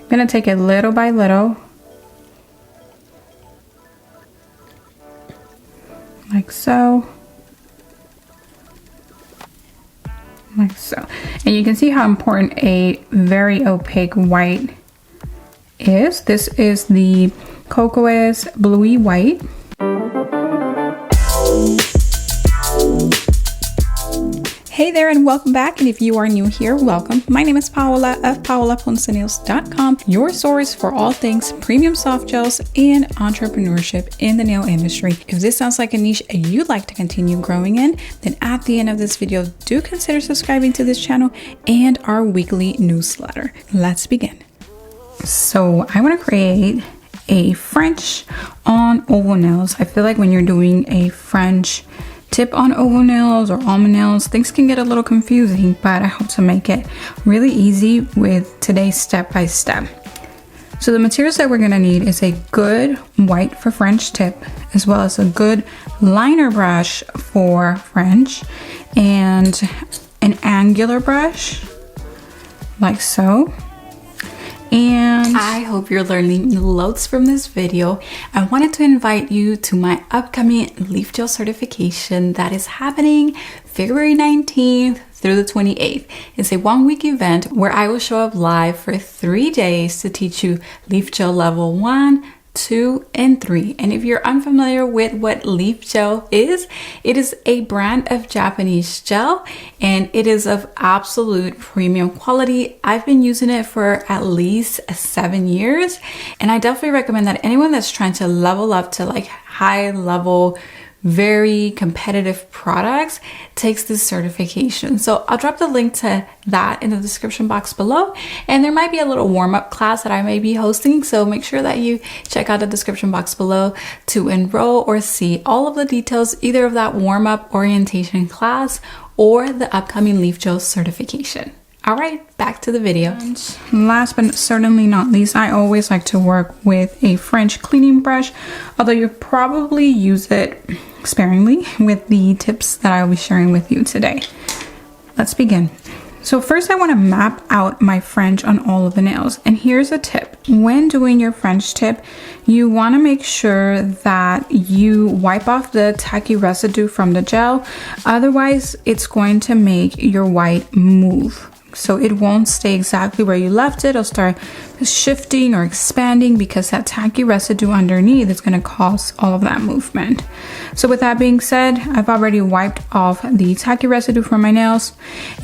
I'm gonna take it little by little, like so, like so. And you can see how important a very opaque white is. This is the Kokoist Bluey white. Hey there and welcome back, and if you are new here, welcome. My name is Paola of paolaponcenails.com, your source for all things premium soft gels and entrepreneurship in the nail industry. If this sounds like a niche you'd like to continue growing in, then at the end of this video, do consider subscribing to this channel and our weekly newsletter. Let's begin. So I want to create a French on oval nails. I feel like when you're doing a French tip on oval nails or almond nails, things can get a little confusing, but I hope to make it really easy with today's step-by-step. So the materials that we're gonna need is a good white for French tip, as well as a good liner brush for French, and an angular brush, like so. And I hope you're learning loads from this video. I wanted to invite you to my upcoming Leafgel certification that is happening February 19th through the 28th. It's a one-week event where I will show up live for 3 days to teach you Leafgel level 1, 2, and 3. And if you're unfamiliar with what Leafgel is, it is a brand of Japanese gel and it is of absolute premium quality. I've been using it for at least 7 years, and I definitely recommend that anyone that's trying to level up to like high level, very competitive products takes this certification. So I'll drop the link to that in the description box below, and there might be a little warm-up class that I may be hosting, so make sure that you check out the description box below to enroll or see all of the details either of that warm-up orientation class or the upcoming Leafgel certification. All right, back to the video. And last but certainly not least, I always like to work with a French cleaning brush, although you probably use it sparingly with the tips that I'll be sharing with you today. Let's begin. So first I want to map out my French on all of the nails. And here's a tip. When doing your French tip, you want to make sure that you wipe off the tacky residue from the gel. Otherwise, it's going to make your white move. So it won't stay exactly where you left it. It'll start shifting or expanding because that tacky residue underneath is going to cause all of that movement. So with that being said, I've already wiped off the tacky residue from my nails,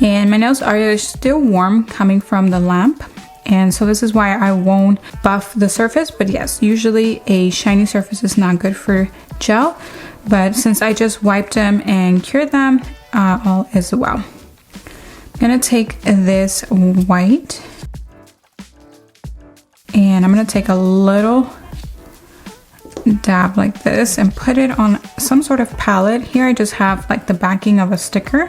and my nails are still warm coming from the lamp. And so this is why I won't buff the surface, but yes, usually a shiny surface is not good for gel, but since I just wiped them and cured them, all is well. I'm gonna take this white and I'm gonna take a little dab like this and put it on some sort of palette. Here I just have like the backing of a sticker,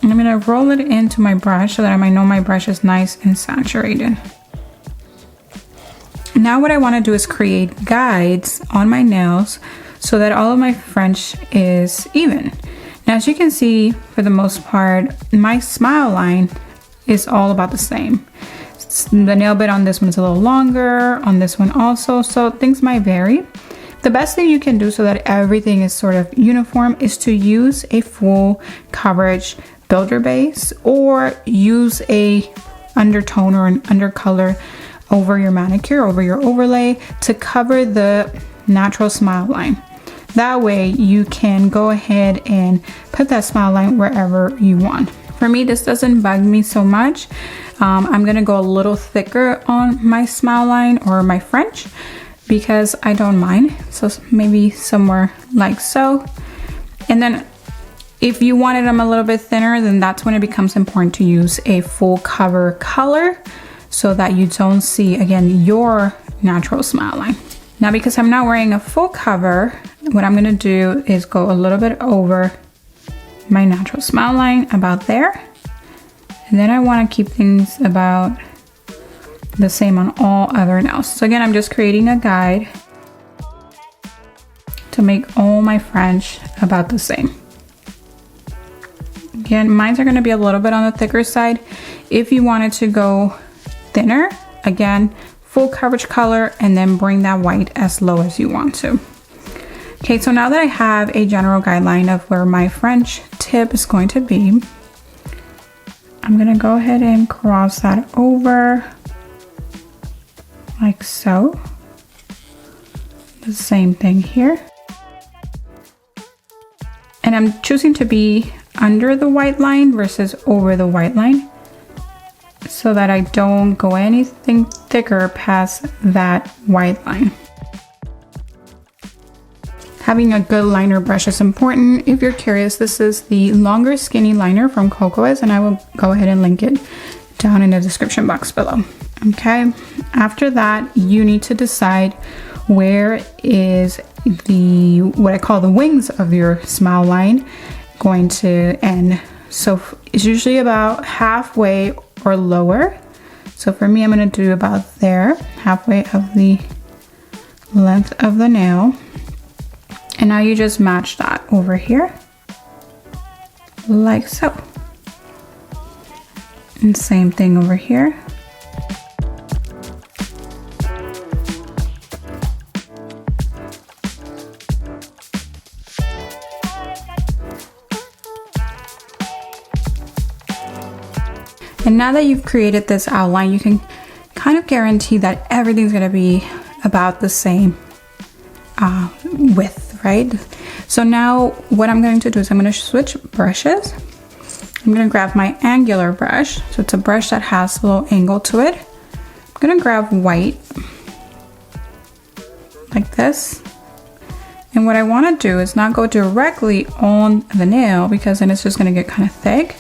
and I'm gonna roll it into my brush so that I know my brush is nice and saturated. Now what I want to do is create guides on my nails so that all of my French is even. Now, as you can see, for the most part, my smile line is all about the same. The nail bit on this one is a little longer, on this one also, so things might vary. The best thing you can do so that everything is sort of uniform is to use a full coverage builder base, or use a undertone or an undercolor over your manicure, over your overlay, to cover the natural smile line. That way you can go ahead and put that smile line wherever you want. For me, this doesn't bug me so much. I'm gonna go a little thicker on my smile line or my French because I don't mind. So maybe somewhere like so. And then if you wanted them a little bit thinner, then that's when it becomes important to use a full cover color so that you don't see, again, your natural smile line. Now, because I'm not wearing a full cover, what I'm gonna do is go a little bit over my natural smile line, about there. And then I wanna keep things about the same on all other nails. So again, I'm just creating a guide to make all my French about the same. Again, mine are gonna be a little bit on the thicker side. If you wanted to go thinner, again, full coverage color, and then bring that white as low as you want to. Okay, so now that I have a general guideline of where my French tip is going to be, I'm gonna go ahead and cross that over like so. The same thing here. And I'm choosing to be under the white line versus over the white line so that I don't go anything thicker past that white line. Having a good liner brush is important. If you're curious, this is the longer skinny liner from Kokoist, and I will go ahead and link it down in the description box below. Okay, after that, you need to decide where is the, what I call the wings of your smile line going to end. So it's usually about halfway or lower. So for me, I'm gonna do about there, halfway of the length of the nail. And now you just match that over here, like so. And same thing over here. And now that you've created this outline, you can kind of guarantee that everything's gonna be about the same width, right? So now what I'm going to do is I'm going to switch brushes. I'm going to grab my angular brush. So it's a brush that has a little angle to it. I'm going to grab white like this. And what I want to do is not go directly on the nail because then it's just going to get kind of thick.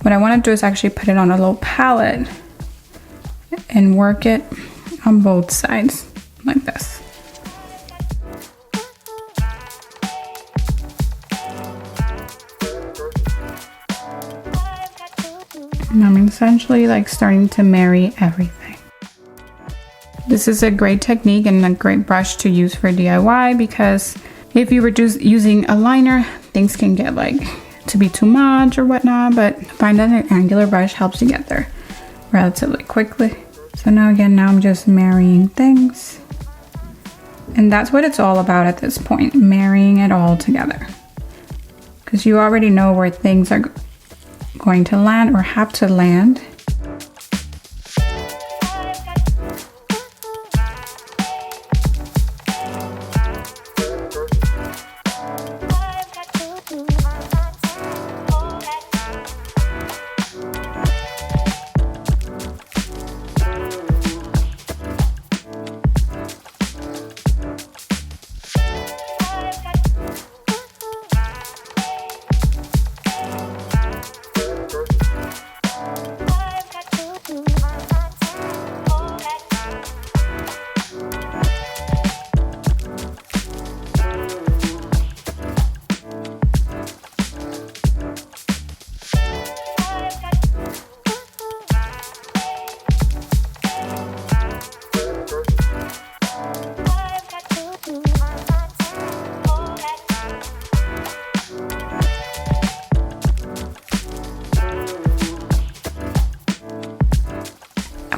What I want to do is actually put it on a little palette and work it on both sides like this. And I'm essentially like starting to marry everything. This is a great technique and a great brush to use for DIY because if you were just using a liner, things can get like to be too much or whatnot, but find that an angular brush helps you get there relatively quickly. So now again, now I'm just marrying things. And that's what it's all about at this point, marrying it all together. Because you already know where things are going to land or have to land.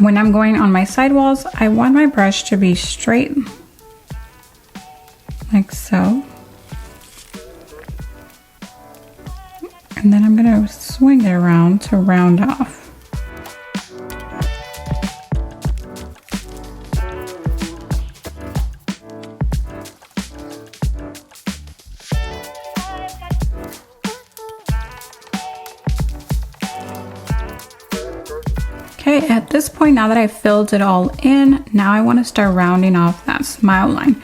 When I'm going on my sidewalls, I want my brush to be straight, like so. And then I'm gonna swing it around to round off. Okay, at this point, now that I've filled it all in, now I want to start rounding off that smile line.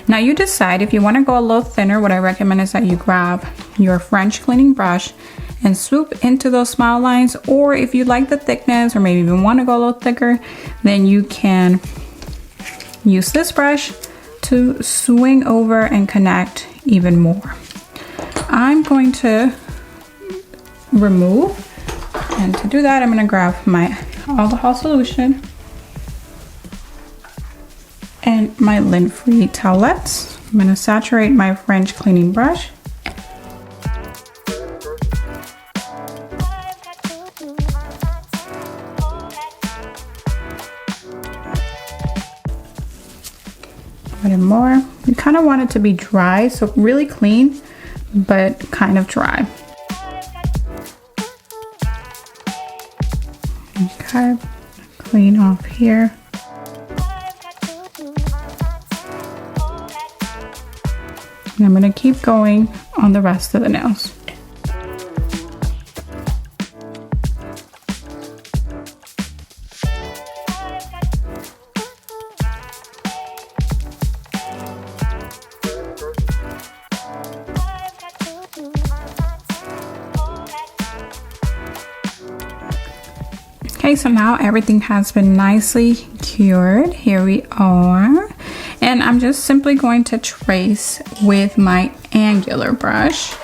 Now you decide if you want to go a little thinner. What I recommend is that you grab your French cleaning brush and swoop into those smile lines, or if you like the thickness or maybe even want to go a little thicker, then you can use this brush to swing over and connect even more. I'm going to remove, and to do that I'm going to grab my alcohol solution and my lint-free towelettes. I'm going to saturate my French cleaning brush. Put in more. You kind of want it to be dry, so really clean, but kind of dry. Okay, clean off here. And I'm gonna keep going on the rest of the nails. Okay, so now everything has been nicely cured. Here we are. And I'm just simply going to trace with my angular brush.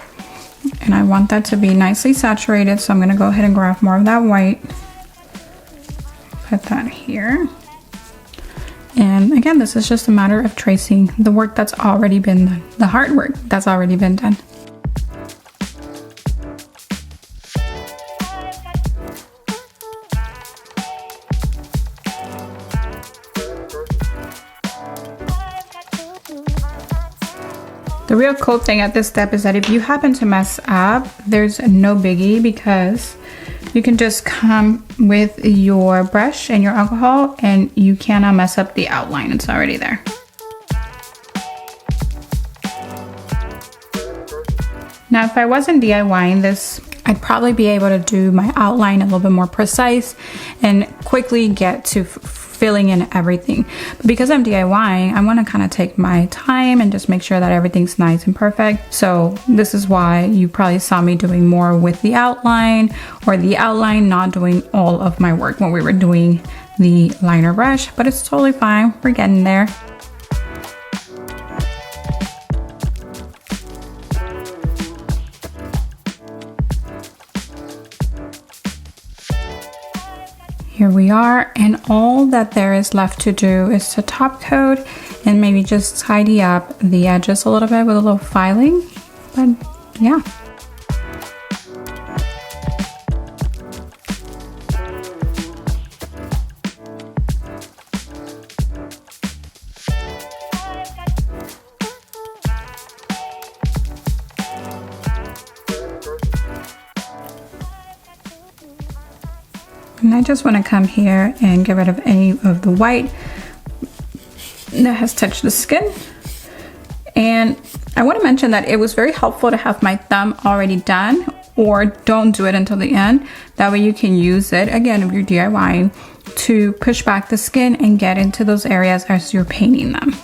And I want that to be nicely saturated, so I'm gonna go ahead and grab more of that white. Put that here. And again, this is just a matter of tracing the work that's already been done, the hard work that's already been done. The real cool thing at this step is that if you happen to mess up, there's no biggie, because you can just come with your brush and your alcohol and you cannot mess up the outline. It's already there. Now, if I wasn't DIYing this, I'd probably be able to do my outline a little bit more precise and quickly get to filling in everything. But because I'm DIYing, I want to kind of take my time and just make sure that everything's nice and perfect. So this is why you probably saw me doing more with the outline, or the outline not doing all of my work when we were doing the liner brush, but it's totally fine. We're getting there. Here we are, and all that there is left to do is to top coat and maybe just tidy up the edges a little bit with a little filing. But yeah. And I just want to come here and get rid of any of the white that has touched the skin. And I want to mention that it was very helpful to have my thumb already done, or don't do it until the end. That way you can use it, again, if you're DIYing, to push back the skin and get into those areas as you're painting them.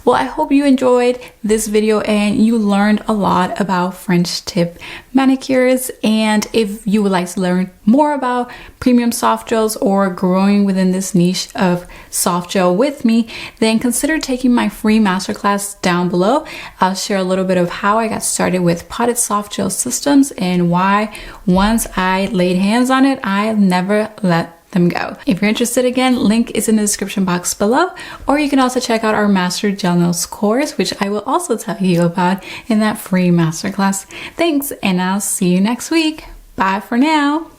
Well, I hope you enjoyed this video and you learned a lot about French tip manicures. And if you would like to learn more about premium soft gels or growing within this niche of soft gel with me, then consider taking my free masterclass down below. I'll share a little bit of how I got started with potted soft gel systems and why once I laid hands on it, I never let them go. If you're interested, again, link is in the description box below, or you can also check out our Master Gel Nails course, which I will also tell you about in that free masterclass. Thanks, and I'll see you next week. Bye for now.